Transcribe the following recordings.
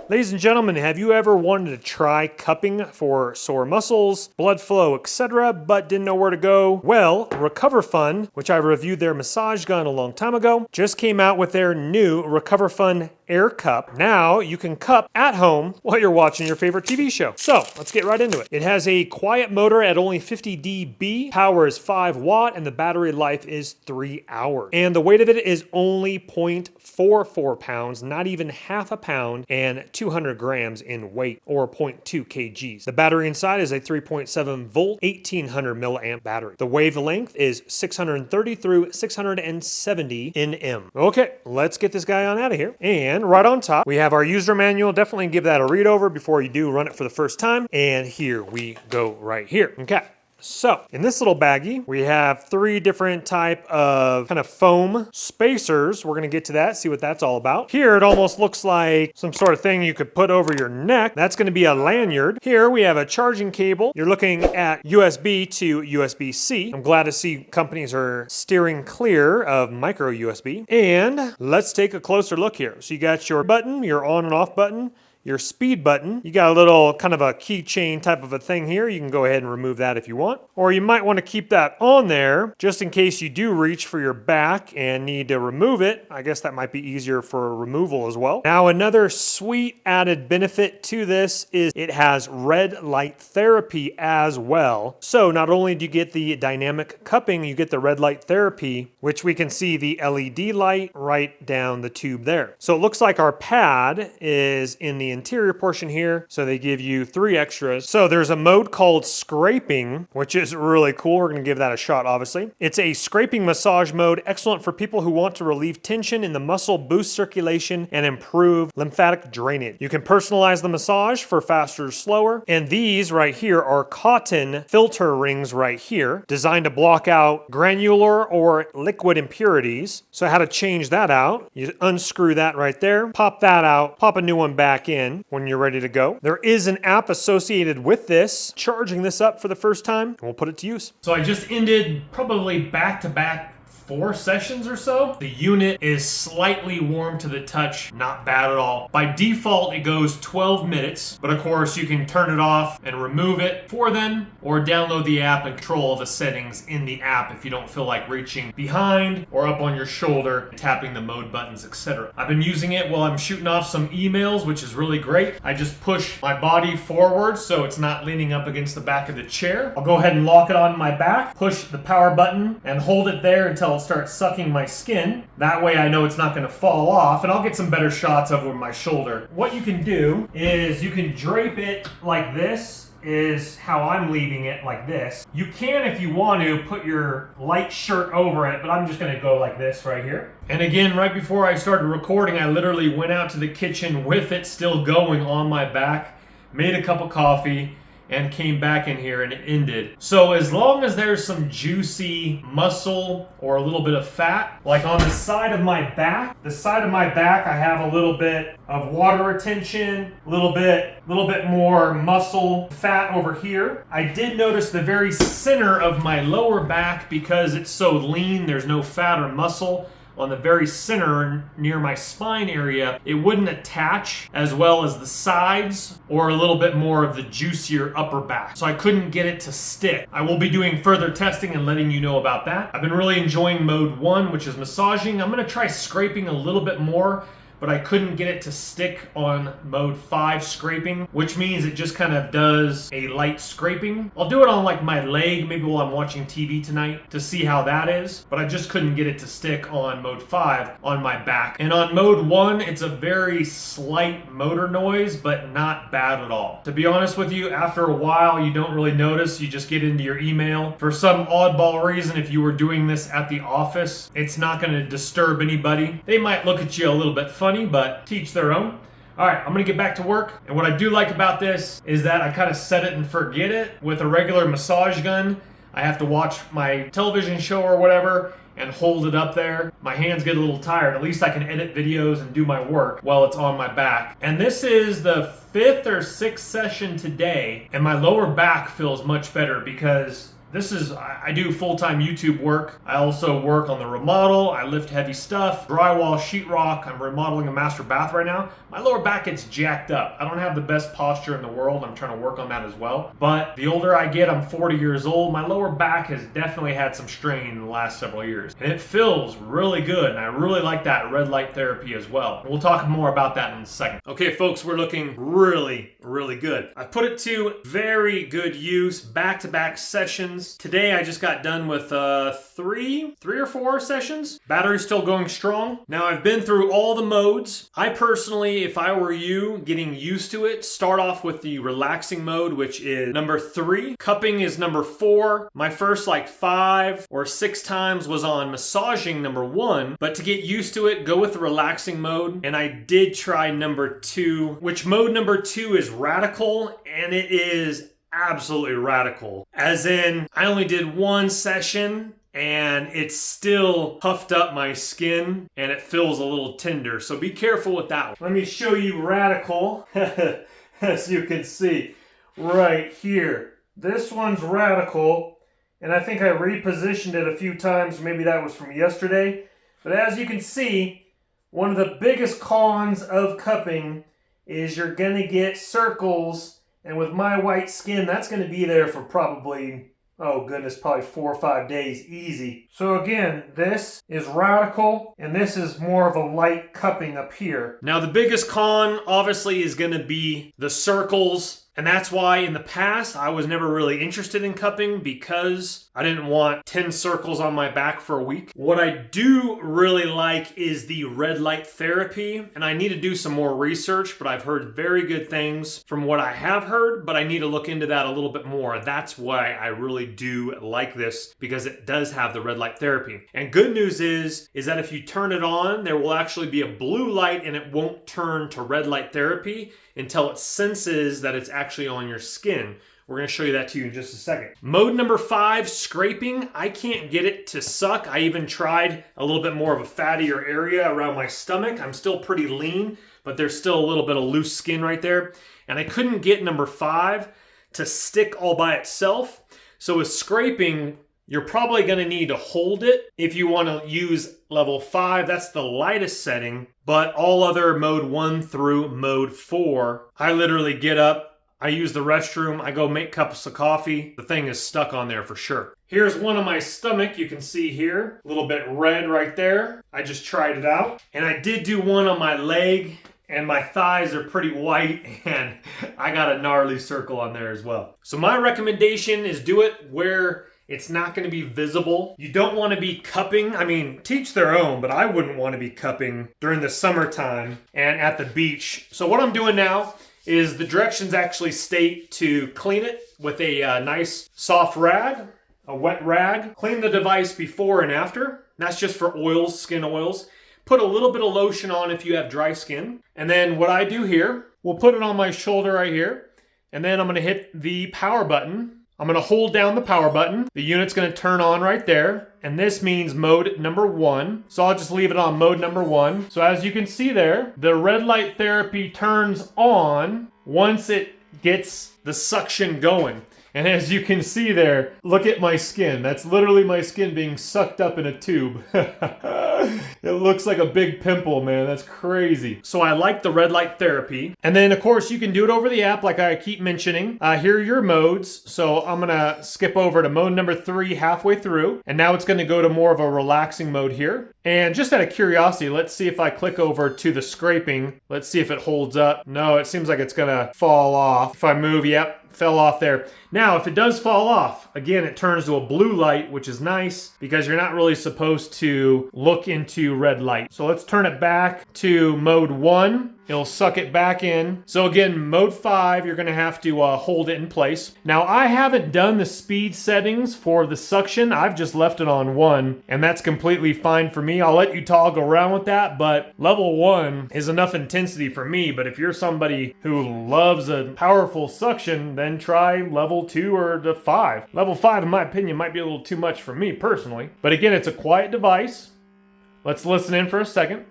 Ladies and gentlemen, have you ever wanted to try cupping for sore muscles, blood flow, etc., but didn't know where to go? Well, RecoverFun, which I reviewed their massage gun a long time ago, just came out with their new RecoverFun Aircup. Now you can cup at home while you're watching your favorite TV show. So let's get right into it. It has a quiet motor at only 50 dB, power is 5 watt, and the battery life is 3 hours. And the weight of it is only 0.44 pounds, not even half a pound, and 200 grams in weight, or 0.2 kgs. The battery inside is a 3.7 volt, 1800 milliamp battery. The wavelength is 630 through 670 nm. Okay, let's get this guy on out of here. And right on top, we have our user manual. Definitely give that a read over before you do run it for the first time. And here we go right here. Okay. So in this little baggie, we have 3 different type of kind of foam spacers. We're going to get to that, see what that's all about. Here, it almost looks like some sort of thing you could put over your neck. That's going to be a lanyard. Here we have a charging cable. You're looking at USB to USB-C. I'm glad to see companies are steering clear of micro USB. And let's take a closer look here. So you got your button, your on and off button, your speed button. You got a little kind of a keychain type of a thing here. You can go ahead and remove that if you want. Or you might want to keep that on there just in case you do reach for your back and need to remove it. I guess that might be easier for removal as well. Now another sweet added benefit to this is it has red light therapy as well. So not only do you get the dynamic cupping, you get the red light therapy, which we can see the LED light right down the tube there. So it looks like our pad is in the interior portion here, so they give you 3 extras. So there's a mode called scraping, which is really cool. We're going to give that a shot, obviously. It's a scraping massage mode, excellent for people who want to relieve tension in the muscle, boost circulation, and improve lymphatic drainage. You can personalize the massage for faster or slower, and these right here are cotton filter rings right here, designed to block out granular or liquid impurities. So how to change that out, you unscrew that right there, pop that out, pop a new one back in when you're ready to go. There is an app associated with this. Charging this up for the first time, and we'll put it to use. So I just ended probably back-to-back 4 sessions or so. The unit is slightly warm to the touch, not bad at all. By default, it goes 12 minutes, but of course you can turn it off and remove it for then, or download the app and control all the settings in the app if you don't feel like reaching behind or up on your shoulder, tapping the mode buttons, etc. I've been using it while I'm shooting off some emails, which is really great. I just push my body forward so it's not leaning up against the back of the chair. I'll go ahead and lock it on my back, push the power button, and hold it there until start sucking my skin. That way I know it's not going to fall off, and I'll get some better shots over my shoulder. What you can do is you can drape it like this, is how I'm leaving it, like this. You can, if you want to, put your light shirt over it, but I'm just going to go like this right here. And again, right before I started recording, I literally went out to the kitchen with it still going on my back, made a cup of coffee, and came back in here and it ended. So as long as there's some juicy muscle or a little bit of fat, like on the side of my back, I have a little bit of water retention, a little bit more muscle fat over here. I did notice the very center of my lower back, because it's so lean, there's no fat or muscle. On the very center near my spine area, it wouldn't attach as well as the sides or a little bit more of the juicier upper back. So I couldn't get it to stick. I will be doing further testing and letting you know about that. I've been really enjoying mode 1, which is massaging. I'm gonna try scraping a little bit more, but I couldn't get it to stick on mode 5 scraping, which means it just kind of does a light scraping. I'll do it on like my leg, maybe while I'm watching TV tonight, to see how that is, but I just couldn't get it to stick on mode 5 on my back. And on mode 1, it's a very slight motor noise, but not bad at all. To be honest with you, after a while, you don't really notice. You just get into your email. For some oddball reason, if you were doing this at the office, it's not gonna disturb anybody. They might look at you a little bit funny, but teach their own. All right, I'm gonna get back to work. And what I do like about this is that I kind of set it and forget it. With a regular massage gun, I have to watch my television show or whatever and hold it up there. My hands get a little tired. At least I can edit videos and do my work while it's on my back. And this is the 5th or 6th session today, and my lower back feels much better because I do full-time YouTube work. I also work on the remodel. I lift heavy stuff, drywall, sheetrock. I'm remodeling a master bath right now. My lower back gets jacked up. I don't have the best posture in the world. I'm trying to work on that as well. But the older I get, I'm 40 years old, my lower back has definitely had some strain in the last several years. And it feels really good, and I really like that red light therapy as well. We'll talk more about that in a second. Okay, folks, we're looking really, really good. I put it to very good use, back-to-back sessions. Today I just got done with three or four sessions. Battery's still going strong. Now I've been through all the modes. I personally, if I were you, getting used to it, start off with the relaxing mode, which is number 3. Cupping is number 4. My first like 5 or 6 times was on massaging number 1, but to get used to it, go with the relaxing mode. And I did try number 2, which mode number 2 is radical, and it is absolutely radical. As in, I only did 1 session and it still puffed up my skin and it feels a little tender. So be careful with that one. Let me show you radical. As you can see right here. This one's radical, and I think I repositioned it a few times. Maybe that was from yesterday. But as you can see, one of the biggest cons of cupping is you're gonna get circles. And with my white skin, that's going to be there for probably, oh goodness, probably 4 or 5 days, easy. So again, this is radical, and this is more of a light cupping up here. Now the biggest con, obviously, is going to be the circles. And that's why in the past, I was never really interested in cupping, because I didn't want 10 circles on my back for a week. What I do really like is the red light therapy, and I need to do some more research, but I've heard very good things from what I have heard, but I need to look into that a little bit more. That's why I really do like this, because it does have the red light therapy. And good news is that if you turn it on, there will actually be a blue light, and it won't turn to red light therapy until it senses that it's actually on your skin. We're going to show you that to you in just a second. Mode number 5, scraping. I can't get it to suck. I even tried a little bit more of a fattier area around my stomach. I'm still pretty lean, but there's still a little bit of loose skin right there. And I couldn't get number 5 to stick all by itself. So with scraping, you're probably going to need to hold it if you want to use level 5. That's the lightest setting. But all other mode 1 through mode 4, I literally get up, I use the restroom, I go make cups of coffee. The thing is stuck on there for sure. Here's one on my stomach, you can see here. A little bit red right there. I just tried it out. And I did do one on my leg, and my thighs are pretty white, and I got a gnarly circle on there as well. So my recommendation is do it where it's not going to be visible. You don't want to be cupping. I mean, teach their own, but I wouldn't want to be cupping during the summertime and at the beach. So what I'm doing now is the directions actually state to clean it with a nice soft rag, a wet rag. Clean the device before and after. That's just for oils, skin oils. Put a little bit of lotion on if you have dry skin. And then what I do here, we'll put it on my shoulder right here. And then I'm going to hit the power button. I'm going to hold down the power button. The unit's going to turn on right there. And this means mode number 1. So I'll just leave it on mode number 1. So as you can see there, the red light therapy turns on once it gets the suction going. And as you can see there, look at my skin. That's literally my skin being sucked up in a tube. It looks like a big pimple, man. That's crazy. So I like the red light therapy. And then, of course, you can do it over the app like I keep mentioning. Here are your modes. So I'm going to skip over to mode number 3 halfway through. And now it's going to go to more of a relaxing mode here. And just out of curiosity, let's see if I click over to the scraping. Let's see if it holds up. No, it seems like it's going to fall off. If I move, yep. Fell off there. Now, if it does fall off, again, it turns to a blue light, which is nice because you're not really supposed to look into red light. So let's turn it back to mode 1. It'll suck it back in. So again, mode 5, you're gonna have to hold it in place. Now, I haven't done the speed settings for the suction. I've just left it on 1, and that's completely fine for me. I'll let you toggle around with that, but level 1 is enough intensity for me. But if you're somebody who loves a powerful suction, then try level 2 or the 5. Level 5, in my opinion, might be a little too much for me personally. But again, it's a quiet device. Let's listen in for a second.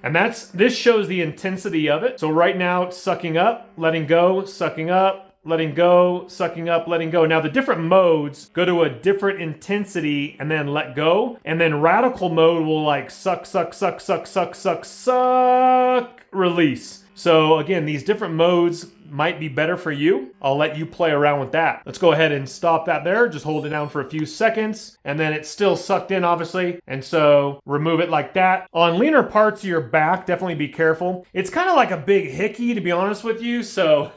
And this shows the intensity of it. So right now it's sucking up, letting go, sucking up, letting go, sucking up, letting go. Now the different modes go to a different intensity and then let go. And then radical mode will like suck, suck, suck, suck, suck, suck, suck, release. So again, these different modes might be better for you. I'll let you play around with that. Let's go ahead and stop that there. Just hold it down for a few seconds and then it's still sucked in obviously. And so remove it like that. On leaner parts of your back, definitely be careful. It's kind of like a big hickey to be honest with you. So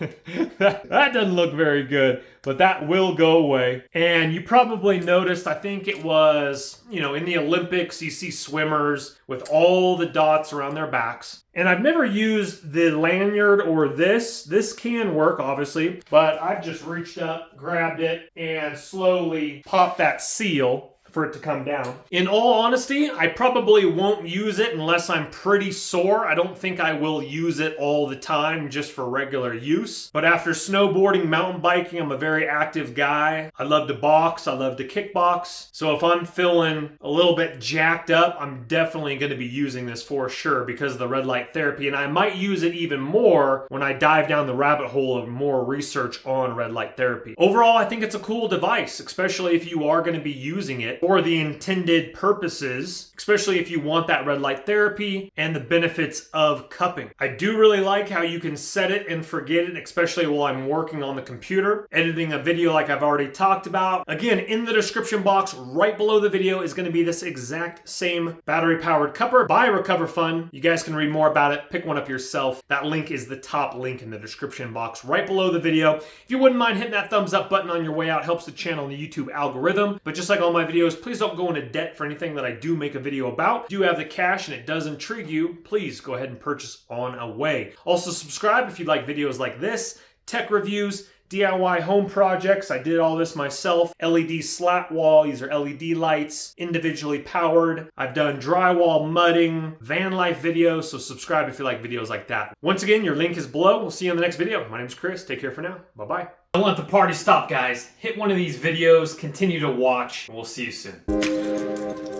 that doesn't look very good, but that will go away. And you probably noticed, I think it was, in the Olympics, you see swimmers with all the dots around their backs. And I've never used the lanyard or this. This can work, obviously, but I've just reached up, grabbed it, and slowly popped that seal for it to come down. In all honesty, I probably won't use it unless I'm pretty sore. I don't think I will use it all the time just for regular use. But after snowboarding, mountain biking, I'm a very active guy. I love to box, I love to kickbox. So if I'm feeling a little bit jacked up, I'm definitely gonna be using this for sure because of the red light therapy. And I might use it even more when I dive down the rabbit hole of more research on red light therapy. Overall, I think it's a cool device, especially if you are gonna be using it for the intended purposes, especially if you want that red light therapy and the benefits of cupping. I do really like how you can set it and forget it, especially while I'm working on the computer, editing a video like I've already talked about. Again, in the description box right below the video is going to be this exact same battery powered cupper by RecoverFun. You guys can read more about it, pick one up yourself. That link is the top link in the description box right below the video. If you wouldn't mind hitting that thumbs up button on your way out, helps the channel and the YouTube algorithm. But just like all my videos, please don't go into debt for anything that I do make a video about. If you have the cash and it does intrigue you, please go ahead and purchase on away. Also subscribe if you like videos like this, tech reviews, DIY home projects. I did all this myself. LED slat wall, these are LED lights, individually powered. I've done drywall mudding, van life videos, so subscribe if you like videos like that. Once again, your link is below. We'll see you in the next video. My name's Chris. Take care for now. Bye-bye. Don't let the party stop, guys. Hit one of these videos, continue to watch, and we'll see you soon.